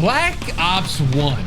Black Ops 1,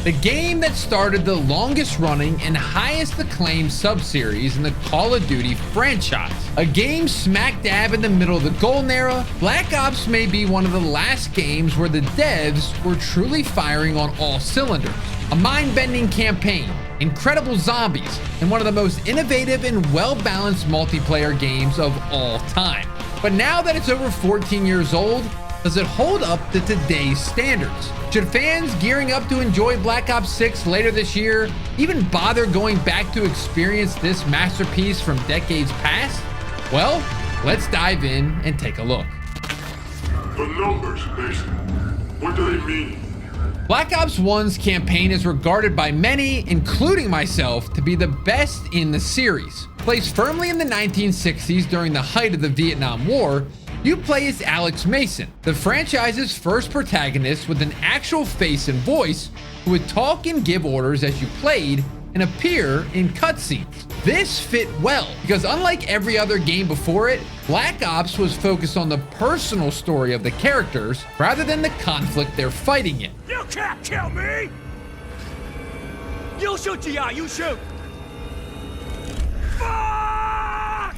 the game that started the longest running and highest acclaimed subseries in the Call of Duty franchise. A game smack dab in the middle of the golden era, Black Ops may be one of the last games where the devs were truly firing on all cylinders. A mind-bending campaign, incredible zombies, and one of the most innovative and well-balanced multiplayer games of all time. But now that it's over 14 years old, does it hold up to today's standards? Should fans gearing up to enjoy Black Ops 6 later this year even bother going back to experience this masterpiece from decades past? Well, let's dive in and take a look. The numbers, Mason. What do they mean? Black Ops 1's campaign is regarded by many, including myself, to be the best in the series. Placed firmly in the 1960s during the height of the Vietnam War, you play as Alex Mason, the franchise's first protagonist with an actual face and voice who would talk and give orders as you played and appear in cutscenes. This fit well because unlike every other game before it, Black Ops was focused on the personal story of the characters rather than the conflict they're fighting in. You can't kill me! You shoot, GI, you shoot! Fuck!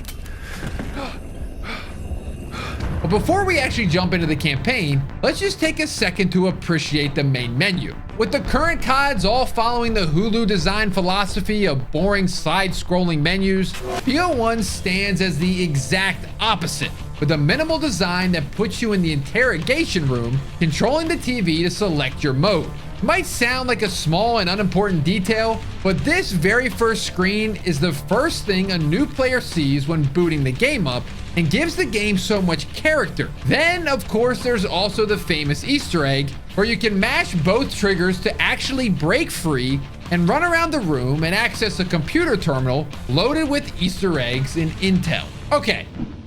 But before we actually jump into the campaign, let's just take a second to appreciate the main menu. With the current CODs all following the Hulu design philosophy of boring side-scrolling menus, BO1 stands as the exact opposite, with a minimal design that puts you in the interrogation room, controlling the TV to select your mode. It might sound like a small and unimportant detail, but this very first screen is the first thing a new player sees when booting the game up and gives the game so much character. Then, of course, there's also the famous Easter egg, where you can mash both triggers to actually break free and run around the room and access a computer terminal loaded with Easter eggs and intel. Okay,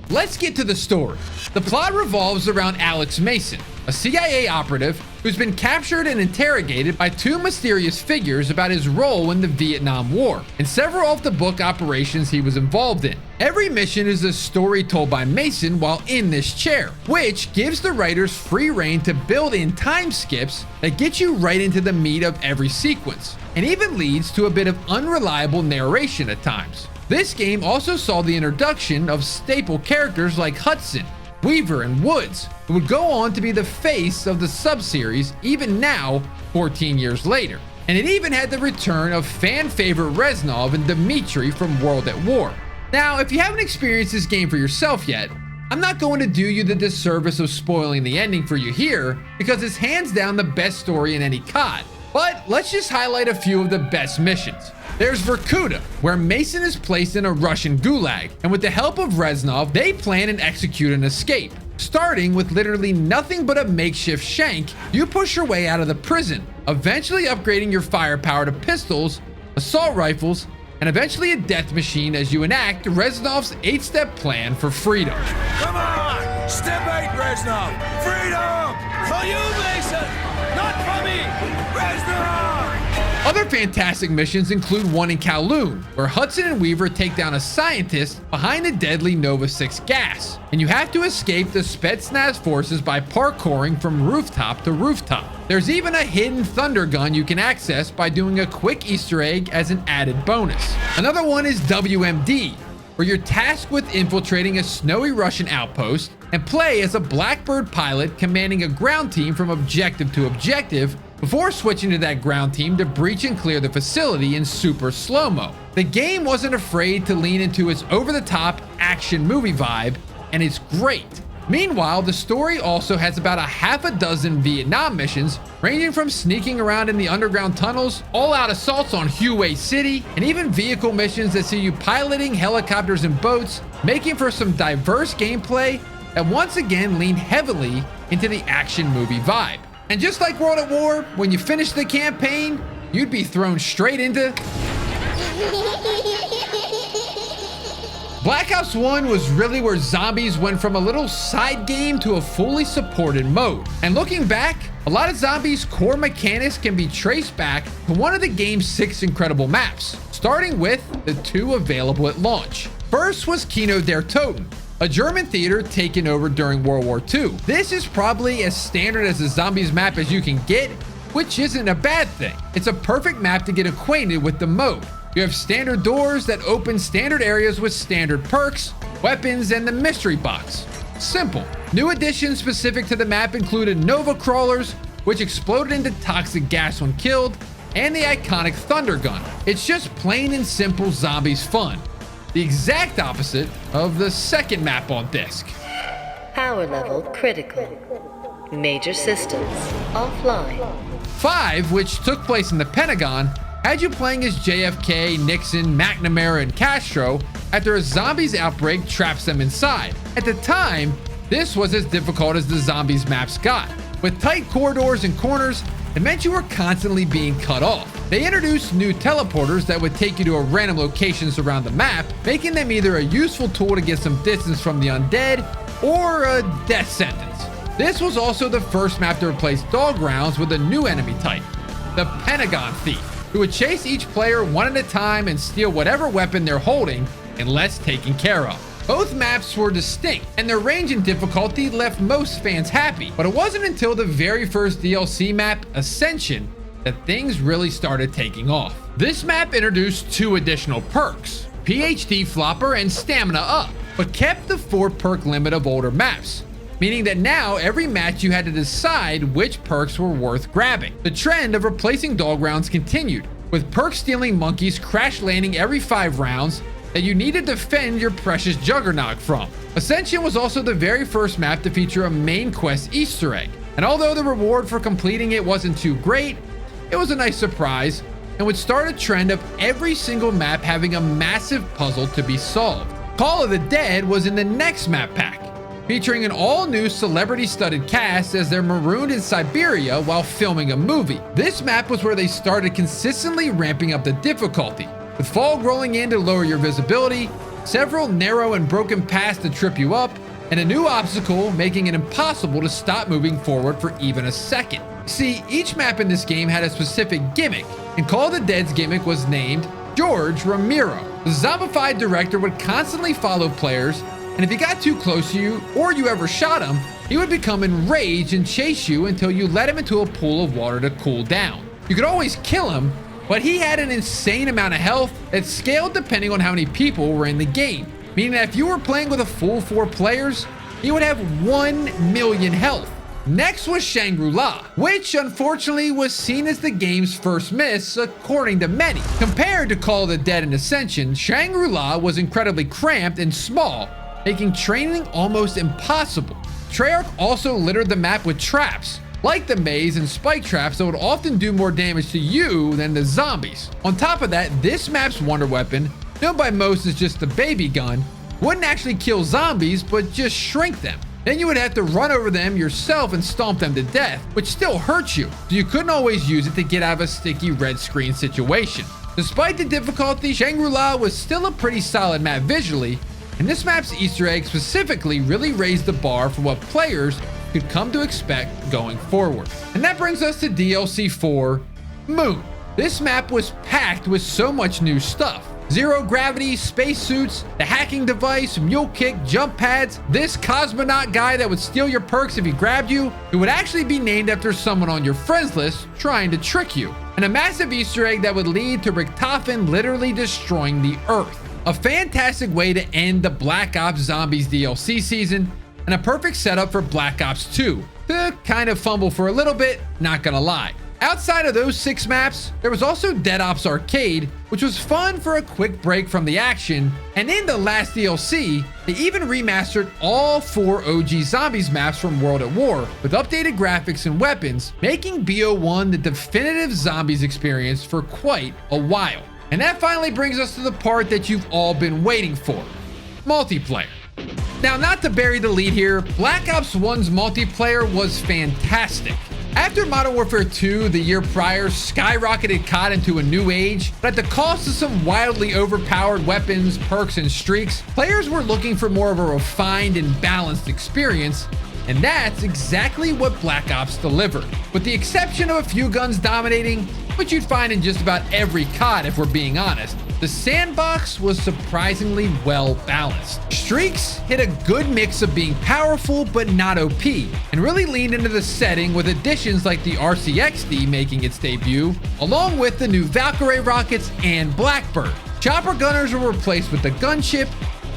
let's get to the story. The plot revolves around Alex Mason, a CIA operative who's been captured and interrogated by two mysterious figures about his role in the Vietnam War and several off-the-book operations he was involved in. Every mission is a story told by Mason while in this chair, which gives the writers free rein to build in time skips that get you right into the meat of every sequence, and even leads to a bit of unreliable narration at times. This game also saw the introduction of staple characters like Hudson, Weaver, and Woods, who would go on to be the face of the subseries even now, 14 years later. And it even had the return of fan favorite Reznov and Dmitri from World at War. Now, if you haven't experienced this game for yourself yet, I'm not going to do you the disservice of spoiling the ending for you here, because it's hands down the best story in any COD. But let's just highlight a few of the best missions. There's Vorkuta, where Mason is placed in a Russian gulag, and with the help of Reznov, they plan and execute an escape. Starting with literally nothing but a makeshift shank, you push your way out of the prison, eventually upgrading your firepower to pistols, assault rifles, and eventually a death machine as you enact Reznov's 8-step plan for freedom. Come on! Step 8, Reznov! Freedom! For you, Mason! Not for me! Reznov! Other fantastic missions include one in Kowloon, where Hudson and Weaver take down a scientist behind the deadly Nova 6 gas, and you have to escape the Spetsnaz forces by parkouring from rooftop to rooftop. There's even a hidden thunder gun you can access by doing a quick Easter egg as an added bonus. Another one is WMD, where you're tasked with infiltrating a snowy Russian outpost and play as a Blackbird pilot commanding a ground team from objective to objective before switching to that ground team to breach and clear the facility in super slow-mo. The game wasn't afraid to lean into its over-the-top action movie vibe, and it's great. Meanwhile, the story also has about a half a dozen Vietnam missions, ranging from sneaking around in the underground tunnels, all-out assaults on Hue City, and even vehicle missions that see you piloting helicopters and boats, making for some diverse gameplay that once again leaned heavily into the action movie vibe. And just like World at War, when you finish the campaign, you'd be thrown straight into... Black Ops 1 was really where zombies went from a little side game to a fully supported mode. And looking back, a lot of zombies' core mechanics can be traced back to one of the game's 6 incredible maps, starting with the 2 available at launch. First was Kino der Toten, a German theater taken over during World War II. This is probably as standard as a zombies map as you can get, which isn't a bad thing. It's a perfect map to get acquainted with the mode. You have standard doors that open standard areas with standard perks, weapons, and the mystery box. Simple. New additions specific to the map included Nova Crawlers, which exploded into toxic gas when killed, and the iconic Thunder Gun. It's just plain and simple zombies fun. The exact opposite of the second map on disc. Power level critical. Major systems offline. 5, which took place in the Pentagon, had you playing as JFK, Nixon, McNamara, and Castro after a zombies outbreak traps them inside. At the time, this was as difficult as the zombies maps got. With tight corridors and corners, it meant you were constantly being cut off. They introduced new teleporters that would take you to a random locations around the map, making them either a useful tool to get some distance from the undead or a death sentence. This was also the first map to replace dog rounds with a new enemy type, the Pentagon Thief, who would chase each player one at a time and steal whatever weapon they're holding unless taken care of. Both maps were distinct, and their range and difficulty left most fans happy, but it wasn't until the very first DLC map, Ascension, that things really started taking off. This map introduced 2 additional perks, PhD Flopper and Stamina Up, but kept the 4 perk limit of older maps, meaning that now every match you had to decide which perks were worth grabbing. The trend of replacing dog rounds continued, with perk stealing monkeys crash landing every 5 rounds that you need to defend your precious Juggernaut from. Ascension was also the very first map to feature a main quest Easter egg, and although the reward for completing it wasn't too great, it was a nice surprise and would start a trend of every single map having a massive puzzle to be solved. Call of the Dead was in the next map pack, featuring an all-new celebrity-studded cast as they're marooned in Siberia while filming a movie. This map was where they started consistently ramping up the difficulty, with fog rolling in to lower your visibility, several narrow and broken paths to trip you up, and a new obstacle making it impossible to stop moving forward for even a second. See, each map in this game had a specific gimmick, and Call of the Dead's gimmick was named George Romero. The zombified director would constantly follow players, and if he got too close to you, or you ever shot him, he would become enraged and chase you until you let him into a pool of water to cool down. You could always kill him, but he had an insane amount of health that scaled depending on how many people were in the game, meaning that if you were playing with a full 4 players, he would have 1 million health. Next was Shangri-La, which unfortunately was seen as the game's first miss according to many. Compared to Call of the Dead and Ascension, Shangri-La was incredibly cramped and small, making training almost impossible. Treyarch also littered the map with traps, like the maze and spike traps that would often do more damage to you than the zombies. On top of that, this map's wonder weapon, known by most as just the baby gun, wouldn't actually kill zombies, but just shrink them. Then you would have to run over them yourself and stomp them to death, which still hurts you, so you couldn't always use it to get out of a sticky red screen situation. Despite the difficulty, Shangri-La was still a pretty solid map visually, and this map's Easter egg specifically really raised the bar for what players could come to expect going forward. And that brings us to DLC 4, Moon. This map was packed with so much new stuff. Zero gravity, spacesuits, the hacking device, mule kick, jump pads, this cosmonaut guy that would steal your perks if he grabbed you, who would actually be named after someone on your friends list trying to trick you, and a massive Easter egg that would lead to Richtofen literally destroying the Earth. A fantastic way to end the Black Ops Zombies DLC season, and a perfect setup for Black Ops 2 to kind of fumble for a little bit, not gonna lie. Outside of those 6 maps, there was also Dead Ops Arcade, which was fun for a quick break from the action, and in the last DLC, they even remastered all 4 OG Zombies maps from World at War with updated graphics and weapons, making BO1 the definitive Zombies experience for quite a while. And that finally brings us to the part that you've all been waiting for, multiplayer. Now, not to bury the lead here, Black Ops 1's multiplayer was fantastic. After Modern Warfare 2 the year prior skyrocketed COD into a new age, but at the cost of some wildly overpowered weapons, perks, and streaks, players were looking for more of a refined and balanced experience, And that's exactly what Black Ops delivered. With the exception of a few guns dominating, which you'd find in just about every COD if we're being honest, the sandbox was surprisingly well balanced. Streaks hit a good mix of being powerful but not OP, and really leaned into the setting with additions like the RCXD making its debut, along with the new Valkyrie rockets and Blackbird. Chopper gunners were replaced with the gunship,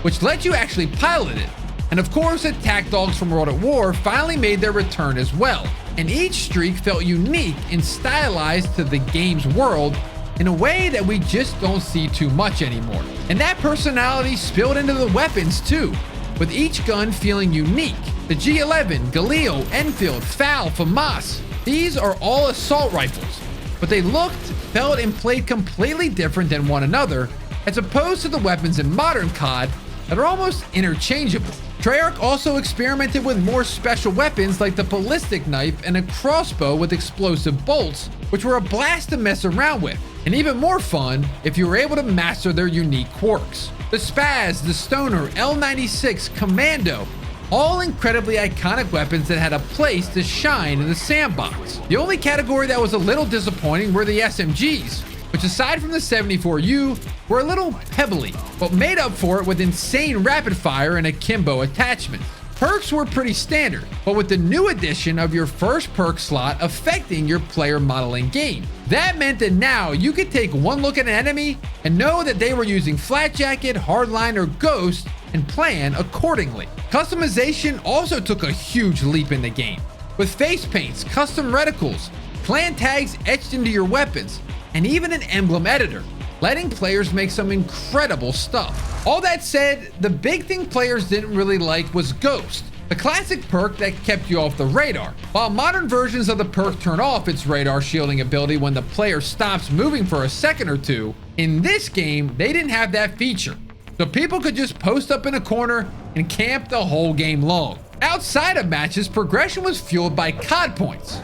which let you actually pilot it. And of course, attack dogs from World at War finally made their return as well. And each streak felt unique and stylized to the game's world in a way that we just don't see too much anymore. And that personality spilled into the weapons too, with each gun feeling unique. The G11, Galil, Enfield, FAL, FAMAS, these are all assault rifles, but they looked, felt, and played completely different than one another, as opposed to the weapons in modern COD that are almost interchangeable. Treyarch also experimented with more special weapons like the ballistic knife and a crossbow with explosive bolts, which were a blast to mess around with, and even more fun if you were able to master their unique quirks. The Spaz, the Stoner, L96, Commando, all incredibly iconic weapons that had a place to shine in the sandbox. The only category that was a little disappointing were the SMGs, which aside from the 74U, were a little pebbly, but made up for it with insane rapid fire and akimbo attachments. Perks were pretty standard, but with the new addition of your first perk slot affecting your player model in game. That meant that now you could take one look at an enemy and know that they were using Flat Jacket, Hardline, or Ghost and plan accordingly. Customization also took a huge leap in the game, with face paints, custom reticles, clan tags etched into your weapons, and even an emblem editor, letting players make some incredible stuff. All that said, the big thing players didn't really like was Ghost, the classic perk that kept you off the radar. While modern versions of the perk turn off its radar shielding ability when the player stops moving for a second or two, in this game, they didn't have that feature. So people could just post up in a corner and camp the whole game long. Outside of matches, progression was fueled by COD points.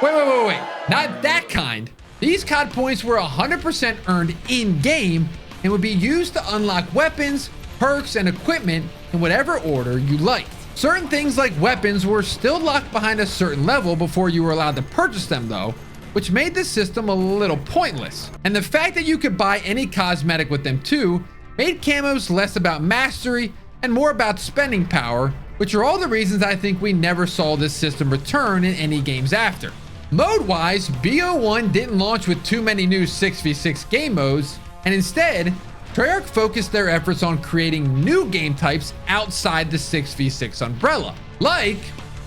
Wait, not that kind. These COD points were 100% earned in-game and would be used to unlock weapons, perks, and equipment in whatever order you liked. Certain things like weapons were still locked behind a certain level before you were allowed to purchase them though, which made the system a little pointless. And the fact that you could buy any cosmetic with them too made camos less about mastery and more about spending power, which are all the reasons I think we never saw this system return in any games after. Mode-wise, BO1 didn't launch with too many new 6v6 game modes, and instead, Treyarch focused their efforts on creating new game types outside the 6v6 umbrella, like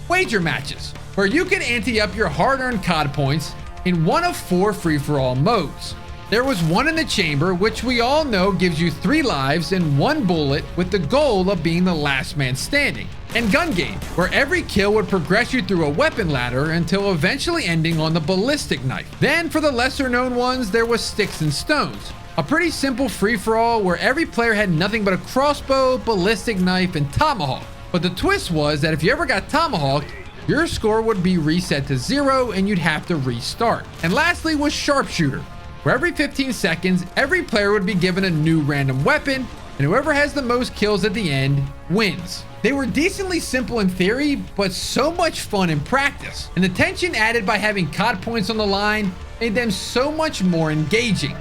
wager matches, where you can ante up your hard-earned COD points in one of 4 free-for-all modes. There was one in the chamber, which we all know gives you 3 lives and 1 bullet with the goal of being the last man standing. And gun game, where every kill would progress you through a weapon ladder until eventually ending on the ballistic knife. Then for the lesser known ones, there was sticks and stones, a pretty simple free-for-all where every player had nothing but a crossbow, ballistic knife, and tomahawk. But the twist was that if you ever got tomahawked, your score would be reset to 0 and you'd have to restart. And lastly was sharpshooter, where every 15 seconds, every player would be given a new random weapon, and whoever has the most kills at the end wins. They were decently simple in theory, but so much fun in practice. And the tension added by having COD points on the line made them so much more engaging.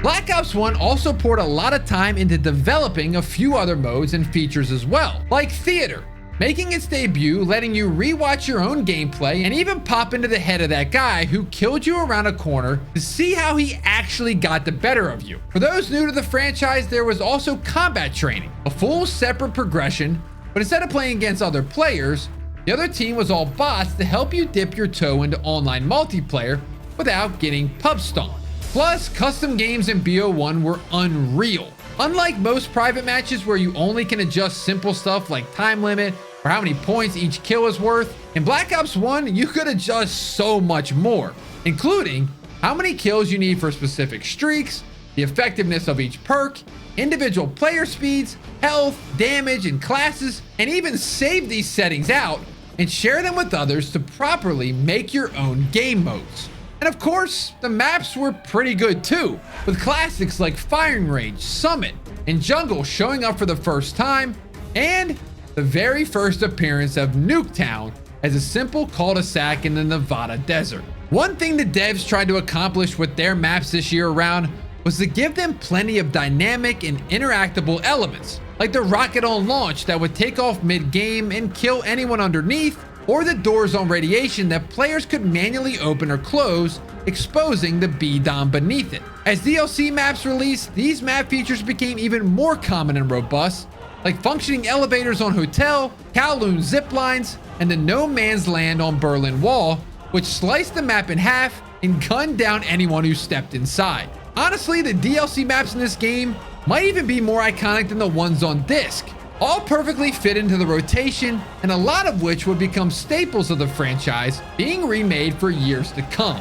Black Ops 1 also poured a lot of time into developing a few other modes and features as well, like Theater, making its debut, letting you rewatch your own gameplay and even pop into the head of that guy who killed you around a corner to see how he actually got the better of you. For those new to the franchise, there was also combat training, a full separate progression, but instead of playing against other players, the other team was all bots to help you dip your toe into online multiplayer without getting pub stomped. Plus, custom games in BO1 were unreal. Unlike most private matches where you only can adjust simple stuff like time limit or how many points each kill is worth, in Black Ops 1 you could adjust so much more, including how many kills you need for specific streaks, the effectiveness of each perk, individual player speeds, health, damage, and classes, and even save these settings out and share them with others to properly make your own game modes. And of course, the maps were pretty good too, with classics like Firing Range, Summit, and Jungle showing up for the first time, and the very first appearance of Nuketown as a simple cul-de-sac in the Nevada desert. One thing the devs tried to accomplish with their maps this year around was to give them plenty of dynamic and interactable elements, like the rocket on launch that would take off mid-game and kill anyone underneath, or the doors on radiation that players could manually open or close, exposing the B-Dom beneath it. As DLC maps released, these map features became even more common and robust, like functioning elevators on Hotel, Kowloon zip lines, and the No Man's Land on Berlin Wall, which sliced the map in half and gunned down anyone who stepped inside. Honestly, the DLC maps in this game might even be more iconic than the ones on disc, all perfectly fit into the rotation, and a lot of which would become staples of the franchise, being remade for years to come.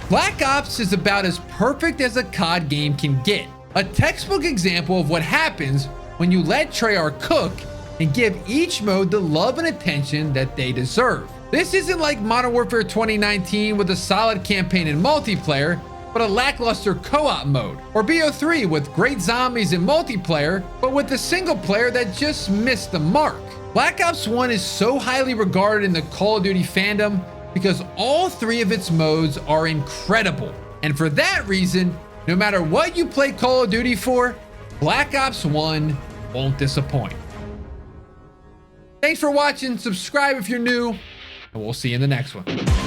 Black Ops is about as perfect as a COD game can get, a textbook example of what happens when you let Treyarch cook and give each mode the love and attention that they deserve. This isn't like Modern Warfare 2019 with a solid campaign and multiplayer, but a lackluster co-op mode, or BO3 with great zombies and multiplayer, but with a single player that just missed the mark. Black Ops 1 is so highly regarded in the Call of Duty fandom because all three of its modes are incredible. And for that reason, no matter what you play Call of Duty for, Black Ops 1 won't disappoint. Thanks for watching, subscribe if you're new, and we'll see you in the next one.